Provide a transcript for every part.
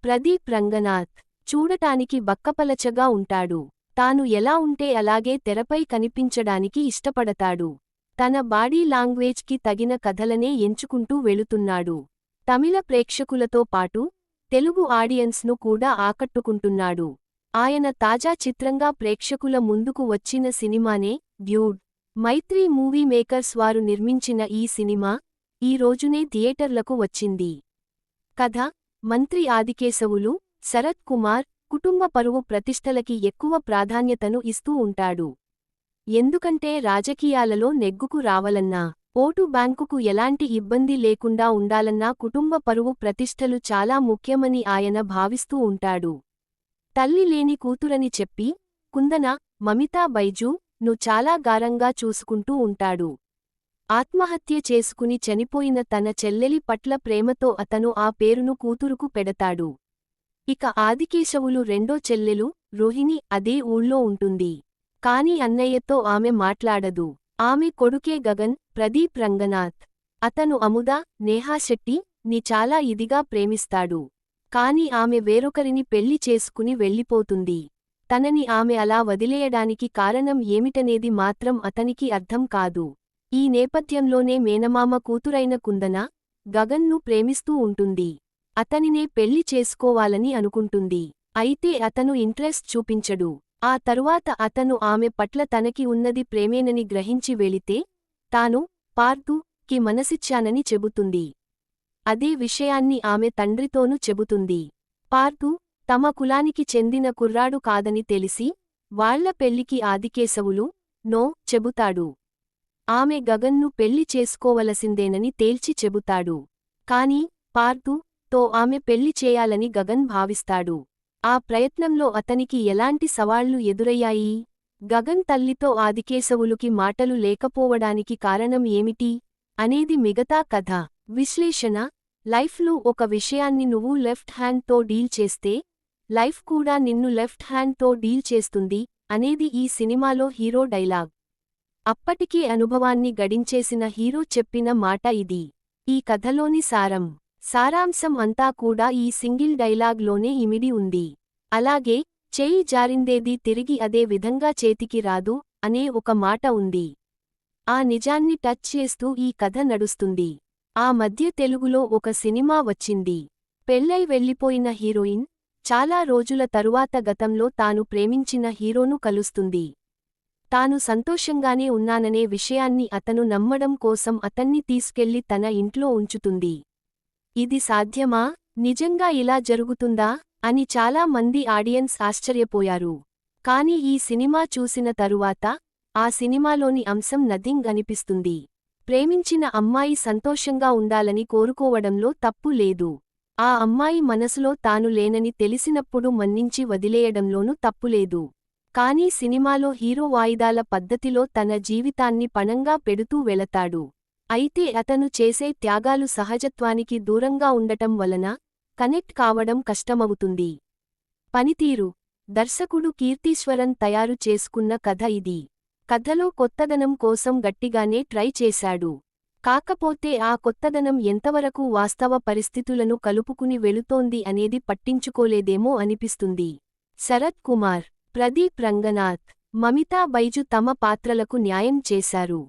ప్రదీప్ రంగనాథ్ చూడటానికి బక్కపలచగా ఉంటాడు. తాను ఎలా ఉంటే అలాగే తెరపై కనిపించడానికి ఇష్టపడతాడు. తన బాడీ లాంగ్వేజ్కి తగిన కథలనే ఎంచుకుంటూ వెళుతున్నాడు. తమిళ ప్రేక్షకులతో పాటు తెలుగు ఆడియన్స్ను కూడా ఆకట్టుకుంటున్నాడు. ఆయన తాజా చిత్రంగా ప్రేక్షకుల ముందుకు వచ్చిన సినిమానే డ్యూడ్. మైత్రి మూవీ మేకర్స్ వారు నిర్మించిన ఈ సినిమా ఈ రోజునే థియేటర్లకు వచ్చింది. కథ: మంత్రి ఆదికేశవులు, శరత్ కుమార్ కుటుంబ పరువు ప్రతిష్టలకి ఎక్కువ ప్రాధాన్యతను ఇస్తూ ఉంటాడు. ఎందుకంటే రాజకీయాలలో నెగ్గుకు రావాలన్నా, ఓటు బ్యాంకుకు ఎలాంటి ఇబ్బంది లేకుండా ఉండాలన్నా కుటుంబ పరువు ప్రతిష్టలు చాలా ముఖ్యమని ఆయన భావిస్తూ ఉంటాడు. తల్లి లేని కూతురని చెప్పి కుందన, మమితా బైజూ ను చాలా గారంగా చూసుకుంటూ ఉంటాడు. ఆత్మహత్య చేసుకుని చనిపోయిన తన చెల్లెలి పట్ల ప్రేమతో అతను ఆ పేరును కూతురుకు పెడతాడు. ఇక ఆదికేశవులు రెండో చెల్లెలు రోహిణి అదే ఊళ్ళో ఉంటుంది. కాని అన్నయ్యతో ఆమె మాట్లాడదు. ఆమె కొడుకే గగన్, ప్రదీప్ రంగనాథ్. అతను అముద, నేహాశెట్టి ని చాలా ఇదిగా ప్రేమిస్తాడు. కాని ఆమె వేరొకరిని పెళ్లి చేసుకుని వెళ్ళిపోతుంది. తనని ఆమె అలా వదిలేయడానికి కారణం ఏమిటనేది మాత్రం అతనికి అర్థం కాదు. ఈ నేపథ్యంలోనే మేనమామ కూతురైన కుందన, గగన్ను ప్రేమిస్తూ ఉంటుంది. అతనినే పెళ్లి చేసుకోవాలని అనుకుంటుంది. అయితే అతను ఇంట్రెస్ట్ చూపించడు. ఆ తరువాత అతను ఆమె పట్ల తనకి ఉన్నది ప్రేమేనని గ్రహించి వెళితే తాను పార్థు కి మనసిచ్చానని చెబుతుంది. అదే విషయాన్ని ఆమె తండ్రితోనూ చెబుతుంది. పార్థు తమ కులానికి చెందిన కుర్రాడు కాదని తెలిసి వాళ్ల పెళ్లికి ఆదికేశవులు నో చెబుతాడు. ఆమె గగన్ను పెళ్లి చేసుకోవలసిందేనని తేల్చి చెబుతాడు. కాని పార్థు తో ఆమె పెళ్లి చేయాలని గగన్ భావిస్తాడు. ఆ ప్రయత్నంలో అతనికి ఎలాంటి సవాళ్లు ఎదురయ్యాయి? గగన్ తల్లితో ఆదికేశవులుకి మాటలు లేకపోవడానికి కారణం ఏమిటి అనేది మిగతా కథ. విశ్లేషణ: లైఫ్లో ఒక విషయాన్ని నువ్వు లెఫ్ట్ హ్యాండ్తో డీల్ చేస్తే లైఫ్ కూడా నిన్ను లెఫ్ట్ హ్యాండ్తో డీల్ చేస్తుంది అనేది ఈ సినిమాలో హీరో డైలాగ్. అప్పటికే అనుభవాన్ని గడించేసిన హీరో చెప్పిన మాట ఇది. ఈ కథలోని సారాంశం అంతా కూడా ఈ సింగిల్ డైలాగ్లోనే ఇమిడి ఉంది. అలాగే చేయి జారిందేది తిరిగి అదే విధంగా చేతికి రాదు అనే ఒక మాట ఉంది. ఆ నిజాన్ని టచ్ చేస్తూ ఈ కథ నడుస్తుంది. ఆ మధ్య తెలుగులో ఒక సినిమా వచ్చింది. పెళ్లై వెళ్లిపోయిన హీరోయిన్ చాలా రోజుల తరువాత గతంలో తాను ప్రేమించిన హీరోను కలుస్తుంది. తాను సంతోషంగానే ఉన్నాననే విషయాన్ని అతను నమ్మడం కోసం అతన్ని తీసుకెళ్లి తన ఇంట్లో ఉంచుతుంది. ఇది సాధ్యమా? నిజంగా ఇలా జరుగుతుందా అని చాలా మంది ఆడియన్స్ ఆశ్చర్యపోయారు. కాని ఈ సినిమా చూసిన తరువాత ఆ సినిమాలోని అంశం నథింగ్ అనిపిస్తుంది. ప్రేమించిన అమ్మాయి సంతోషంగా ఉండాలని కోరుకోవడంలో తప్పు లేదు. ఆ అమ్మాయి మనసులో తాను లేనని తెలిసినప్పుడు మన్నించి వదిలేయడంలోనూ తప్పులేదు. కానీ సినిమాలో హీరో వాయిదాల పద్ధతిలో తన జీవితాన్ని పణంగా పెడుతూ వెళతాడు. అయితే అతను చేసే త్యాగాలు సహజత్వానికి దూరంగా ఉండటం వలన కనెక్ట్ కావడం కష్టమవుతుంది. పనితీరు: దర్శకుడు కీర్తీశ్వరన్ తయారు చేసుకున్న కథ ఇది. కథలో కొత్తదనం కోసం గట్టిగానే ట్రై చేశాడు. కాకపోతే ఆ కొత్తదనం ఎంతవరకు వాస్తవ పరిస్థితులను కలుపుకుని వెళుతోంది అనేది పట్టించుకోలేదేమో అనిపిస్తుంది. శరత్ కుమార్, ప్రదీప్ రంగనాథ్, మమితా బైజు తమ పాత్రలకు న్యాయం చేశారు.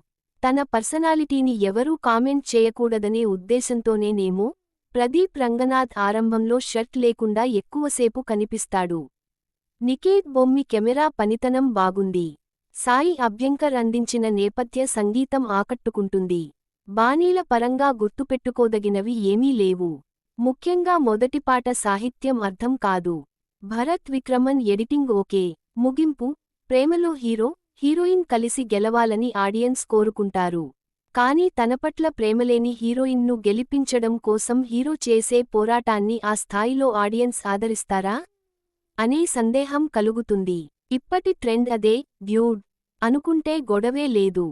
తన పర్సనాలిటీని ఎవరూ కామెంట్ చేయకూడదనే ఉద్దేశంతోనేనేమో ప్రదీప్ రంగనాథ్ ఆరంభంలో షర్ట్ లేకుండా ఎక్కువసేపు కనిపిస్తాడు. నికేత్ బొమ్మి కెమెరా పనితనం బాగుంది. సాయి అభ్యంకర్ అందించిన నేపథ్య సంగీతం ఆకట్టుకుంటుంది. బాణీల పరంగా గుర్తుపెట్టుకోదగినవి ఏమీ లేవు. ముఖ్యంగా మొదటి పాట సాహిత్యం అర్థం కాదు. Bharat Vikraman editing okay. ముగింపు: ప్రేమలో హీరో, హీరోయిన్ కలిసి గెలవాలని ఆడియన్స్ కోరుకుంటారు. కానీ తనపట్ల ప్రేమలేని హీరోయిన్ను గెలిపించడం కోసం హీరో చేసే పోరాటాన్ని ఆ స్థాయిలో ఆడియన్స్ ఆదరిస్తారా అనే సందేహం కలుగుతుంది. ఇప్పటి ట్రెండ్ అదే డ్యూడ్ అనుకుంటే గొడవే లేదు.